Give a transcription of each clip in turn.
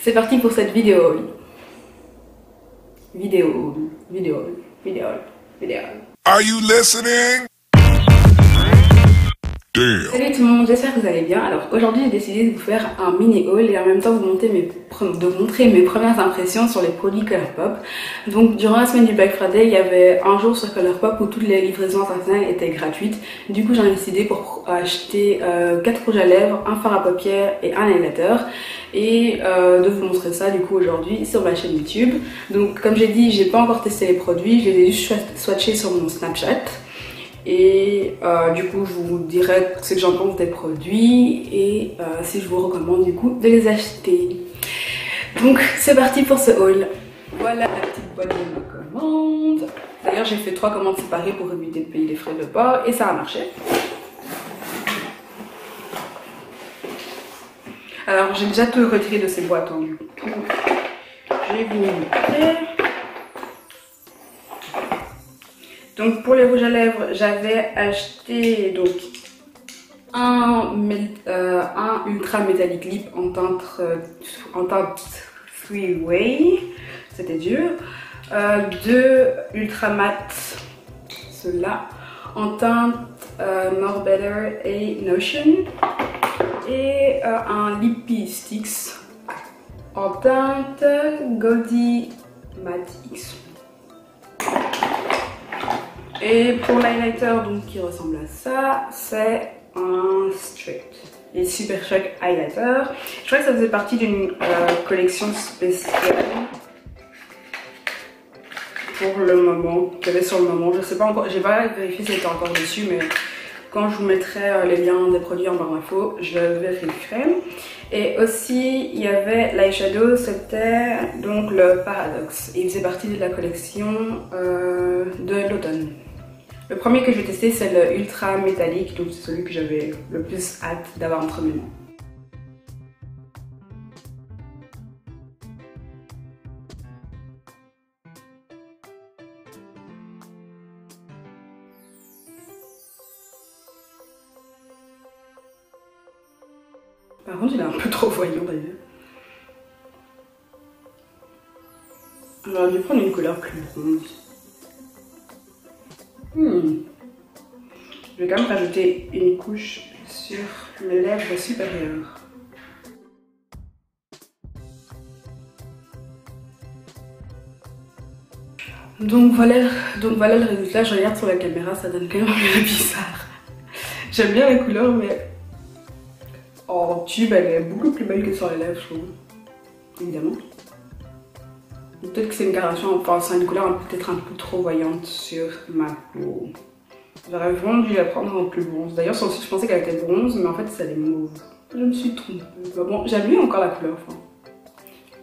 C'est parti pour cette vidéo. Are you listening? Damn. Salut tout le monde, j'espère que vous allez bien. Alors aujourd'hui j'ai décidé de vous faire un mini haul et en même temps vous montrer mes premières impressions sur les produits Colourpop. Donc durant la semaine du Black Friday, il y avait un jour sur Colourpop où toutes les livraisons internationales étaient gratuites. Du coup j'en ai décidé pour acheter 4 rouges à lèvres, un fard à paupières et un highlighter. Et de vous montrer ça du coup aujourd'hui sur ma chaîne YouTube. Donc comme j'ai dit, j'ai pas encore testé les produits, je les ai juste swatchés sur mon Snapchat. Et du coup je vous dirai ce que j'en pense des produits et si je vous recommande du coup de les acheter. Donc c'est parti pour ce haul. Voilà la petite boîte de ma commande. D'ailleurs j'ai fait 3 commandes séparées pour éviter de payer les frais de port et ça a marché. Alors j'ai déjà tout retiré de ces boîtes hein, du coup. Je vais vous montrer. Donc pour les rouges à lèvres, j'avais acheté donc un ultra métallique lip en teinte three way, c'était dur. 2 ultra mat, ceux-là, en teinte More Better et Notion. Et un lippy sticks en teinte Goldie Matte X. Et pour l'highlighter donc qui ressemble à ça, c'est un straight et super choc highlighter. Je crois que ça faisait partie d'une collection spéciale pour le moment, qu'il y avait sur le moment. Je sais pas encore, j'ai pas vérifié si c'était encore dessus, mais quand je vous mettrai les liens des produits en barre d'infos, je vérifierai. Et aussi il y avait l'eyeshadow, c'était donc le Paradox. Il faisait partie de la collection de l'automne. Le premier que je vais tester c'est le ultra métallique, donc c'est celui que j'avais le plus hâte d'avoir entre mes mains. Par contre il est un peu trop voyant d'ailleurs. J'aurais dû prendre une couleur plus bronze. Je vais quand même rajouter une couche sur mes lèvres supérieures. Donc voilà le résultat. Je regarde sur la caméra, ça donne quand même un peu bizarre. J'aime bien la couleur, mais en tube elle est beaucoup plus belle que sur les lèvres, je trouve. Évidemment. Peut-être que c'est une coloration, enfin c'est une couleur peut-être un peu trop voyante sur ma peau. J'aurais vraiment dû la prendre en plus bronze. D'ailleurs sur le site je pensais qu'elle était bronze, mais en fait c'est des mauves. Je me suis trompée. Bon, j'aime bien encore la couleur. Enfin.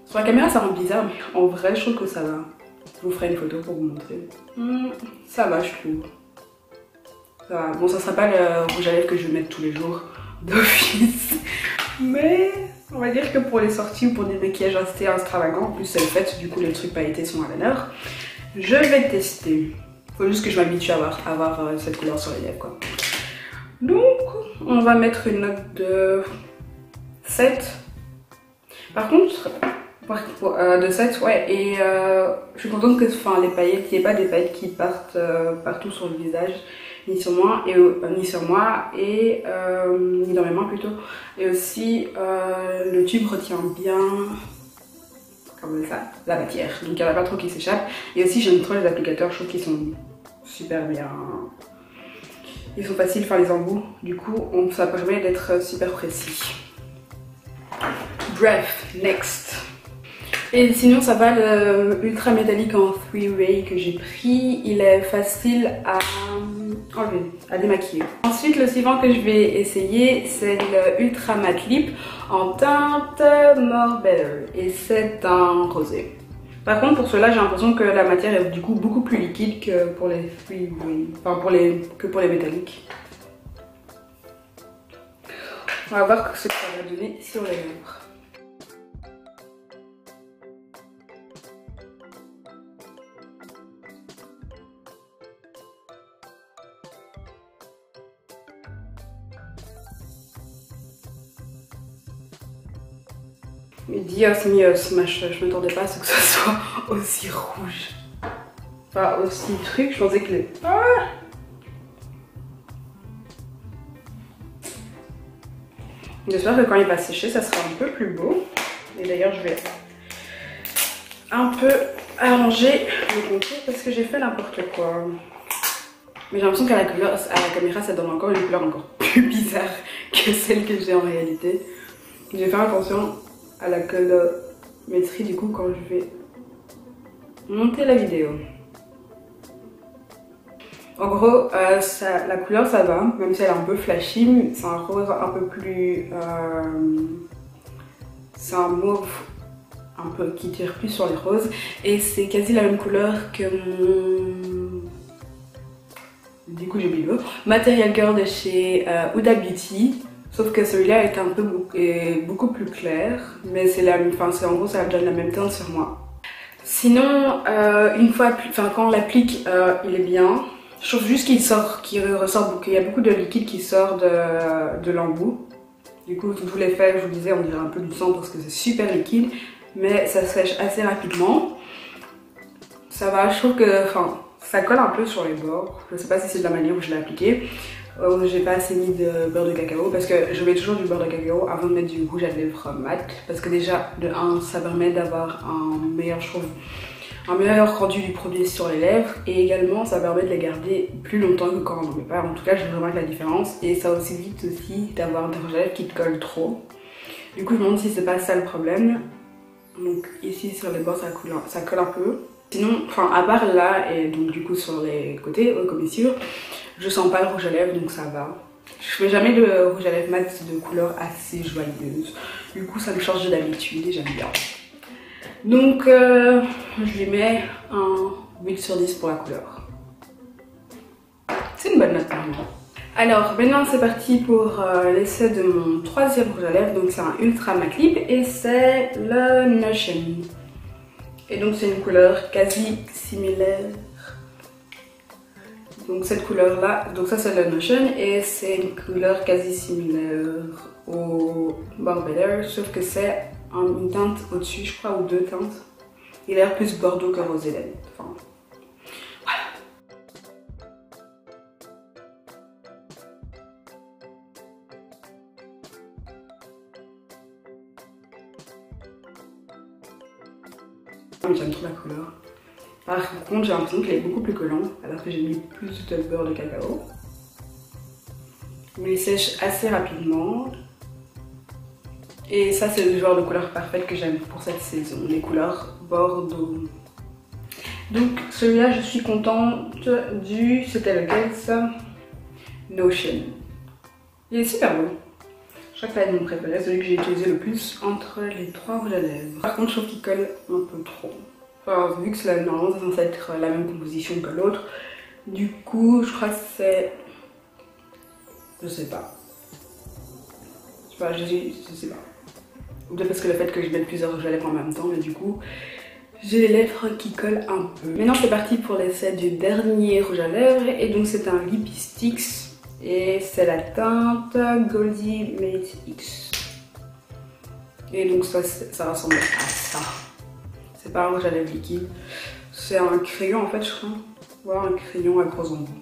Sur la caméra ça rend bizarre, mais en vrai je trouve que ça va. Je vous ferai une photo pour vous montrer. Ça va je trouve. Ça va. Bon ça sera pas le rouge à lèvres que je vais mettre tous les jours d'office. Mais on va dire que pour les sorties ou pour des maquillages assez extravagants, en plus c'est le fait, du coup les trucs pailletés sont à l'honneur. Je vais tester. Faut juste que je m'habitue à avoir cette couleur sur les lèvres quoi. Donc on va mettre une note de 7. Par contre, de 7 ouais, et je suis contente que les paillettes, il n'y ait pas des paillettes qui partent partout sur le visage. Ni sur moi et ni dans mes mains plutôt. Et aussi le tube retient bien comme ça la matière, donc il n'y en a pas trop qui s'échappe. Et aussi j'aime trop les applicateurs, je trouve qu'ils sont super bien, ils sont faciles, enfin les embouts, du coup ça permet d'être super précis. Bref, next. Et sinon ça va, le ultra métallique en 3-way que j'ai pris, il est facile à enlever, à démaquiller. Ensuite le suivant que je vais essayer c'est le ultra matte lip en teinte More Better et c'est un rosé. Par contre pour cela j'ai l'impression que la matière est du coup beaucoup plus liquide que pour les 3-way, enfin que pour les métalliques. On va voir ce que ça va donner sur les lèvres. Dios mios, je m'attendais pas à ce que ce soit aussi rouge. Enfin, aussi truc, je pensais que les... Ah, j'espère que quand il va sécher, ça sera un peu plus beau. Et d'ailleurs, je vais un peu arranger le contour parce que j'ai fait n'importe quoi. Mais j'ai l'impression qu'à la caméra, ça donne encore une couleur encore plus bizarre que celle que j'ai en réalité. Je vais faire attention à la colorimétrie du coup quand je vais monter la vidéo. En gros, la couleur ça va, même si elle est un peu flashy, c'est un rose un peu plus... c'est un mauve un peu qui tire plus sur les roses. Et c'est quasi la même couleur que mon... Du coup j'ai oublié le mot. Material Girl de chez Huda Beauty. Sauf que celui-là est un peu beaucoup plus clair. Mais c'est la même... Enfin, en gros ça donne la même teinte sur moi. Sinon, une fois... Enfin, quand on l'applique, il est bien. Je trouve juste qu'il ressort beaucoup. Il y a beaucoup de liquide qui sort de l'embout. Du coup, tout l'effet, je vous disais, on dirait un peu du sang parce que c'est super liquide. Mais ça sèche assez rapidement. Ça va, je trouve que... Enfin, ça colle un peu sur les bords. Je sais pas si c'est de la manière où je l'ai appliqué. J'ai pas assez mis de beurre de cacao parce que je mets toujours du beurre de cacao avant de mettre du rouge à lèvres mat. Parce que déjà, de 1, ça permet d'avoir un meilleur, je trouve, un meilleur rendu du produit sur les lèvres. Et également, ça permet de les garder plus longtemps que quand on n'en met pas. En tout cas, je remarque la différence. Et ça aussi évite aussi d'avoir des rouges à lèvres qui te collent trop. Du coup, je me demande si c'est pas ça le problème. Donc ici sur les bords, ça colle un peu. Sinon, enfin à part là et donc du coup sur les côtés, comme ici, je sens pas le rouge à lèvres donc ça va. Je fais jamais de rouge à lèvres mat de couleur assez joyeuse. Du coup ça me change de d'habitude et j'aime bien. Donc je lui mets un 8 sur 10 pour la couleur. C'est une bonne note pour moi. Alors maintenant c'est parti pour l'essai de mon troisième rouge à lèvres. Donc c'est un Ultra Matte Lip et c'est le Notion. Et donc c'est une couleur quasi similaire. Donc cette couleur là, donc ça c'est le Notion et c'est une couleur quasi similaire au Barbella, sauf que c'est une teinte au-dessus je crois ou deux teintes. Il a l'air plus bordeaux que rosé d'elle. Enfin, voilà. J'aime trop la couleur. Par contre, j'ai l'impression qu'il est beaucoup plus collant, alors que j'ai mis plus de beurre de cacao. Mais il sèche assez rapidement. Et ça, c'est le genre de couleur parfaite que j'aime pour cette saison, les couleurs bordeaux. Donc, celui-là, je suis contente du... C'était lequel ça? Notion. Il est super beau. Je crois que c'est mon préféré, celui que j'ai utilisé le plus entre les trois rouges à lèvres. Par contre, je trouve qu'il colle un peu trop. Enfin, vu que normalement c'est censé être la même composition que l'autre, du coup, je crois que c'est... Je sais pas. Je sais pas. Ou peut-être parce que le fait que je mette plusieurs rouges à lèvres en même temps, mais du coup, j'ai les lèvres qui collent un peu. Maintenant, c'est parti pour l'essai du dernier rouge à lèvres. Et donc, c'est un Lipsticks. Et c'est la teinte Goldie Mate X. Et donc ça ressemble à ça. C'est pas un rouge à lèvres liquide. C'est un crayon en fait je crois. Voilà, un crayon à gros embouts.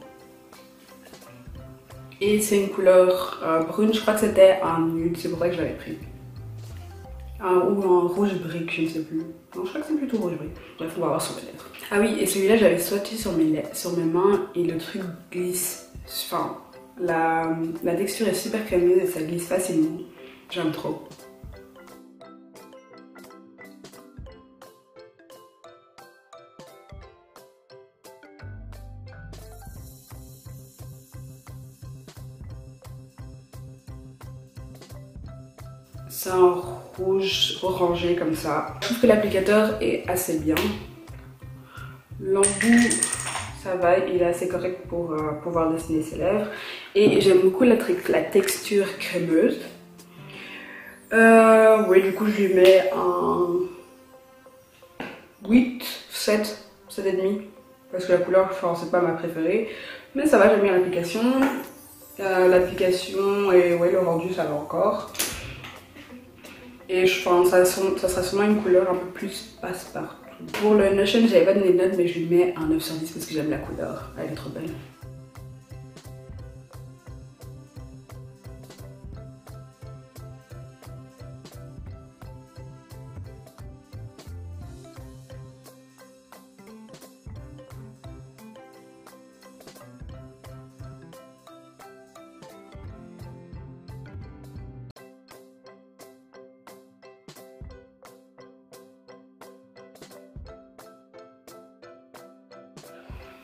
Et c'est une couleur brune. Je crois que c'était un nude, c'est pour ça que je l'avais pris. Ou un rouge brique, je ne sais plus. Non, je crois que c'est plutôt rouge brique. Bref, on va voir sur mes lèvres. Ah oui, et celui-là j'avais swatché sur mes mains et le truc glisse. Enfin, la texture est super crémeuse et ça glisse facilement. J'aime trop. C'est un rouge orangé comme ça. Je trouve que l'applicateur est assez bien. L'embout, ça va, il est assez correct pour pouvoir dessiner ses lèvres. Et j'aime beaucoup la texture crémeuse. Oui, du coup, je lui mets un 8, 7, 7,5. Parce que la couleur, enfin, c'est pas ma préférée. Mais ça va, j'aime bien l'application. L'application et ouais, le rendu, ça va encore. Et ça sera sûrement une couleur un peu plus passe-partout. Pour le Notion, j'avais pas donné de note, mais je lui mets un 9 sur 10 parce que j'aime la couleur. Elle est trop belle.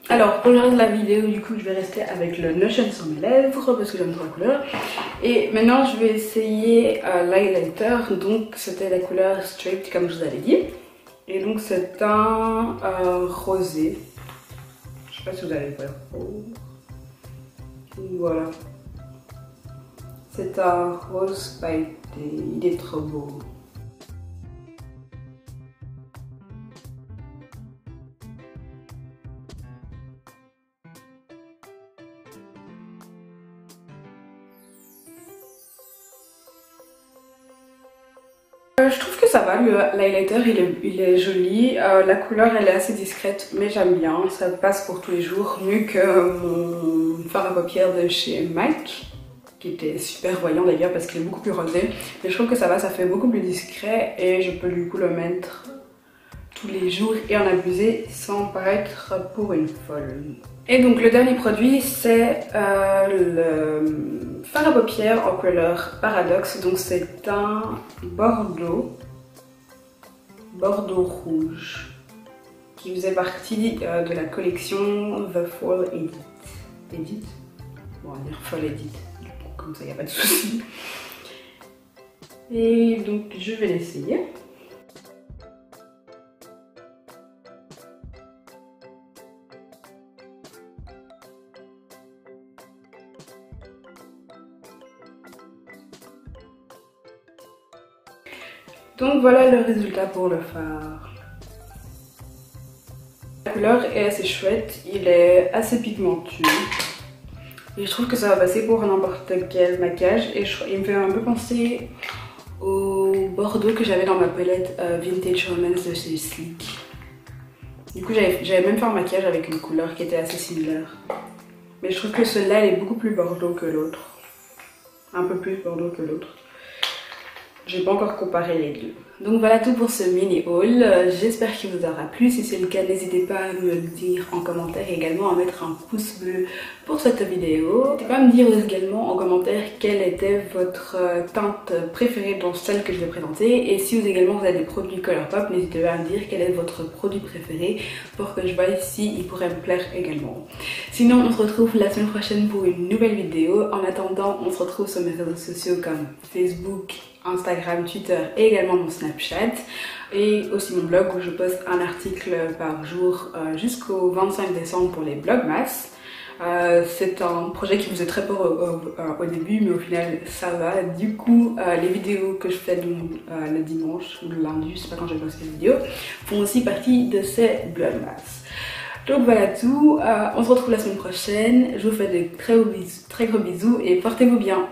Alors pour le reste de la vidéo, du coup je vais rester avec le Notion sur mes lèvres parce que j'aime trop la couleur. Et maintenant je vais essayer l'highlighter, donc c'était la couleur Straight comme je vous avais dit. Et donc c'est un rosé, je sais pas si vous allez voir. Oh. Voilà, c'est un rose pailleté, il est trop beau. Je trouve que ça va, l'highlighter il est joli, la couleur elle est assez discrète mais j'aime bien, ça passe pour tous les jours, mieux que mon fard à paupières de chez MAC qui était super voyant d'ailleurs parce qu'il est beaucoup plus rosé, mais je trouve que ça va, ça fait beaucoup plus discret et je peux du coup le mettre tous les jours et en abuser sans paraître pour une folle. Et donc le dernier produit c'est le fard à paupières en couleur Paradoxe, donc c'est un bordeaux rouge qui faisait partie de la collection The Fall Edit. Bon, on va dire Fall Edit, comme ça il n'y a pas de souci. Et donc je vais l'essayer. Donc voilà le résultat pour le fard. La couleur est assez chouette, il est assez pigmentueux. Et je trouve que ça va passer pour n'importe quel maquillage. Et il me fait un peu penser au bordeaux que j'avais dans ma palette Vintage Romance de chez Sleek. Du coup j'avais même fait un maquillage avec une couleur qui était assez similaire. Mais je trouve que celui-là est beaucoup plus bordeaux que l'autre. Un peu plus bordeaux que l'autre. J'ai pas encore comparé les deux. Donc voilà tout pour ce mini haul. J'espère qu'il vous aura plu. Si c'est le cas, n'hésitez pas à me le dire en commentaire et également à mettre un pouce bleu pour cette vidéo. N'hésitez pas à me dire également en commentaire quelle était votre teinte préférée dans celle que je vais présenter. Et si vous également vous avez des produits Colourpop, n'hésitez pas à me dire quel est votre produit préféré pour que je vois si il pourrait me plaire également. Sinon, on se retrouve la semaine prochaine pour une nouvelle vidéo. En attendant, on se retrouve sur mes réseaux sociaux comme Facebook, Instagram, Twitter et également mon Snapchat et aussi mon blog où je poste un article par jour jusqu'au 25 décembre pour les Vlogmas. C'est un projet qui faisait très peur au début mais au final ça va. Du coup les vidéos que je fais le dimanche ou le lundi, je sais pas quand je poste les vidéos, font aussi partie de ces Vlogmas. Donc voilà tout, on se retrouve la semaine prochaine, je vous fais de très gros bisous et portez-vous bien.